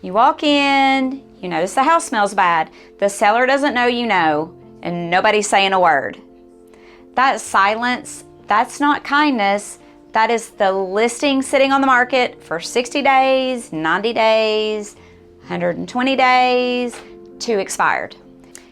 You walk in, you notice the house smells bad. The seller doesn't know you know, and nobody's saying a word. That silence, that's not kindness. That is the listing sitting on the market for 60 days, 90 days, 120 days to expired.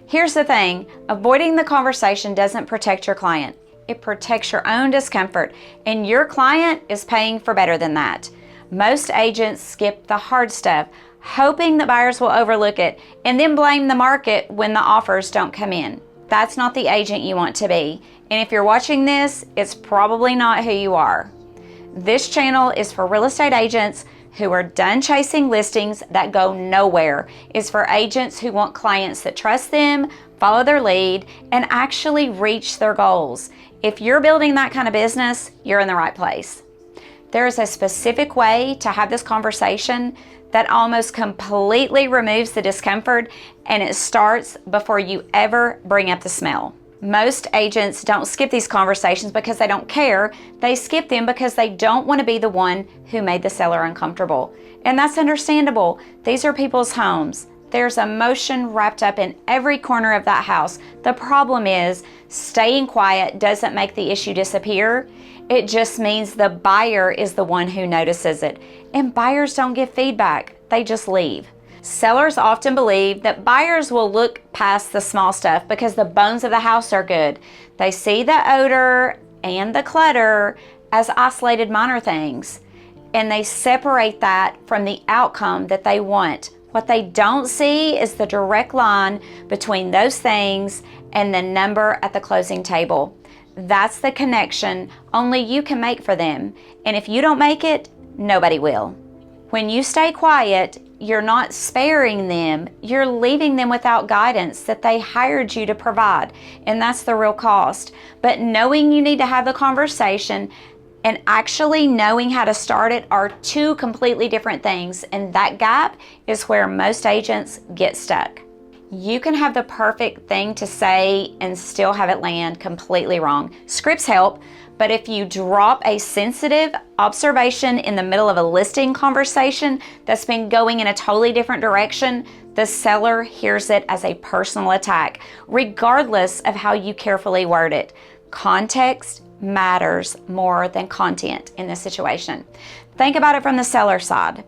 Here's the thing, avoiding the conversation doesn't protect your client. It protects your own discomfort, and your client is paying for better than that. Most agents skip the hard stuff, hoping that buyers will overlook it and then blame the market when the offers don't come in. That's not the agent you want to be. And if you're watching this, it's probably not who you are. This channel is for real estate agents who are done chasing listings that go nowhere. It's for agents who want clients that trust them, follow their lead, and actually reach their goals. If you're building that kind of business, you're in the right place. There is a specific way to have this conversation that almost completely removes the discomfort, and it starts before you ever bring up the smell. Most agents don't skip these conversations because they don't care. They skip them because they don't want to be the one who made the seller uncomfortable. And that's understandable. These are people's homes. There's emotion wrapped up in every corner of that house. The problem is, staying quiet doesn't make the issue disappear. It just means the buyer is the one who notices it. And buyers don't give feedback. They just leave. Sellers often believe that buyers will look past the small stuff because the bones of the house are good. They see the odor and the clutter as isolated minor things, and they separate that from the outcome that they want. What they don't see is the direct line between those things and the number at the closing table. That's the connection only you can make for them. And if you don't make it, nobody will. When you stay quiet, you're not sparing them, you're leaving them without guidance that they hired you to provide. And that's the real cost. But knowing you need to have the conversation and actually knowing how to start it are two completely different things. And that gap is where most agents get stuck. You can have the perfect thing to say and still have it land completely wrong. Scripts help, but if you drop a sensitive observation in the middle of a listing conversation that's been going in a totally different direction, the seller hears it as a personal attack, regardless of how you carefully word it. Context matters more than content in this situation. Think about it from the seller side.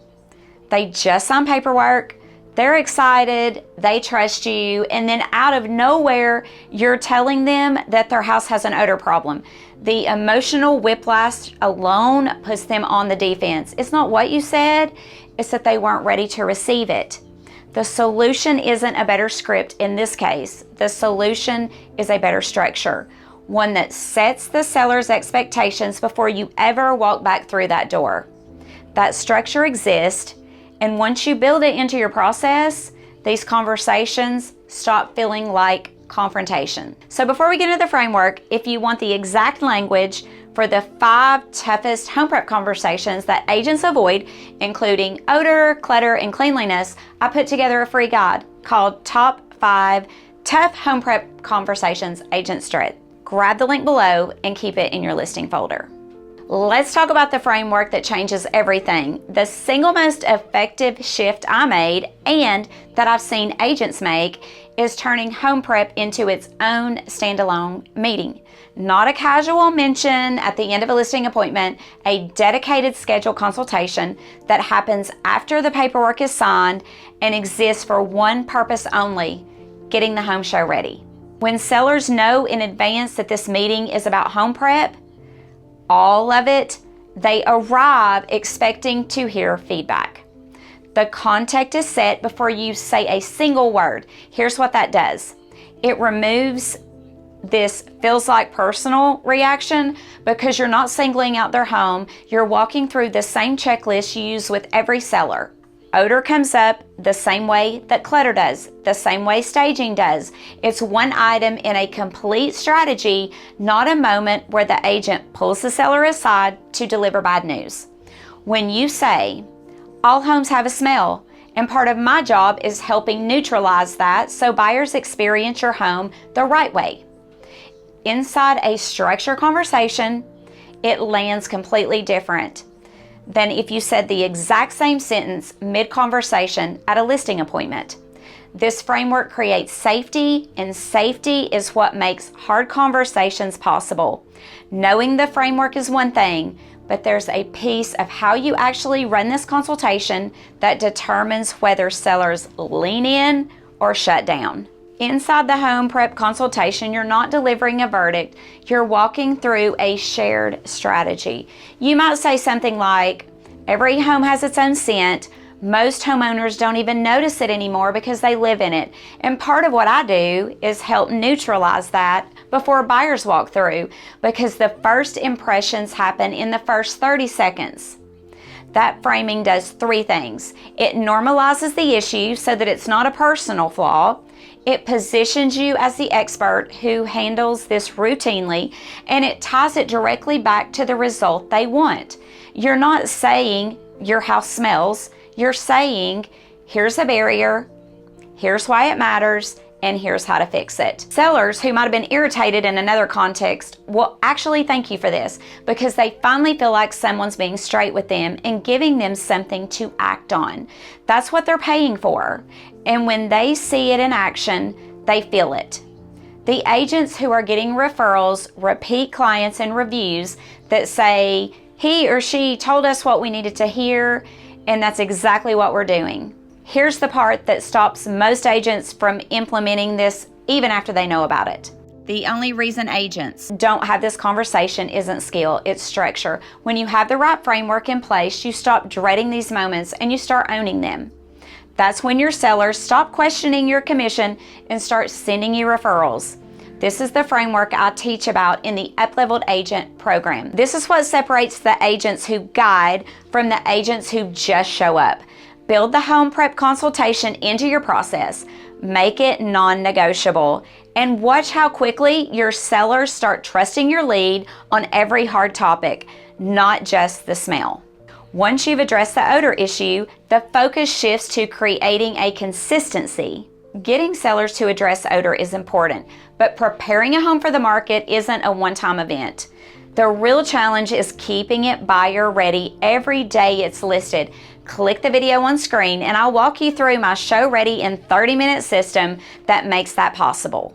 They just signed paperwork, they're excited, they trust you, and then out of nowhere, you're telling them that their house has an odor problem. The emotional whiplash alone puts them on the defense. It's not what you said, it's that they weren't ready to receive it. The solution isn't a better script in this case. The solution is a better structure, one that sets the seller's expectations before you ever walk back through that door. That structure exists, and once you build it into your process, these conversations stop feeling like confrontation. So before we get into the framework, if you want the exact language for the 5 toughest home prep conversations that agents avoid, including odor, clutter, and cleanliness, I put together a free guide called Top 5 Tough Home Prep Conversations Agents Dread. Grab the link below and keep it in your listing folder. Let's talk about the framework that changes everything. The single most effective shift I made, and that I've seen agents make, is turning home prep into its own standalone meeting. Not a casual mention at the end of a listing appointment, a dedicated scheduled consultation that happens after the paperwork is signed and exists for one purpose only: getting the home show ready. When sellers know in advance that this meeting is about home prep, all of it, they arrive expecting to hear feedback. The context is set before you say a single word. Here's what that does. It removes this feels like personal reaction because you're not singling out their home. You're walking through the same checklist you use with every seller. Odor comes up the same way that clutter does, the same way staging does. It's one item in a complete strategy, not a moment where the agent pulls the seller aside to deliver bad news. When you say, all homes have a smell, and part of my job is helping neutralize that so buyers experience your home the right way. Inside a structured conversation, it lands completely different. than if you said the exact same sentence mid-conversation at a listing appointment. This framework creates safety, and safety is what makes hard conversations possible. Knowing the framework is one thing, but there's a piece of how you actually run this consultation that determines whether sellers lean in or shut down. Inside the home prep consultation, you're not delivering a verdict, you're walking through a shared strategy. You might say something like, every home has its own scent. Most homeowners don't even notice it anymore because they live in it. And part of what I do is help neutralize that before buyers walk through, because the first impressions happen in the first 30 seconds. That framing does three things. It normalizes the issue so that it's not a personal flaw. It positions you as the expert who handles this routinely, and it ties it directly back to the result they want. You're not saying your house smells. You're saying, here's a barrier, here's why it matters, and here's how to fix it. Sellers who might have been irritated in another context will actually thank you for this, because they finally feel like someone's being straight with them and giving them something to act on. That's what they're paying for. And when they see it in action, they feel it. The agents who are getting referrals, repeat clients, and reviews that say, he or she told us what we needed to hear, and that's exactly what we're doing. Here's the part that stops most agents from implementing this even after they know about it. The only reason agents don't have this conversation isn't skill, it's structure. When you have the right framework in place, you stop dreading these moments and you start owning them. That's when your sellers stop questioning your commission and start sending you referrals. This is the framework I teach about in the Up-Leveled Agent program. This is what separates the agents who guide from the agents who just show up. Build the home prep consultation into your process. Make it non-negotiable. And watch how quickly your sellers start trusting your lead on every hard topic, not just the smell. Once you've addressed the odor issue, the focus shifts to creating a consistency. Getting sellers to address odor is important, but preparing a home for the market isn't a one-time event. The real challenge is keeping it buyer ready every day it's listed. Click the video on screen and I'll walk you through my show ready in 30-minute system that makes that possible.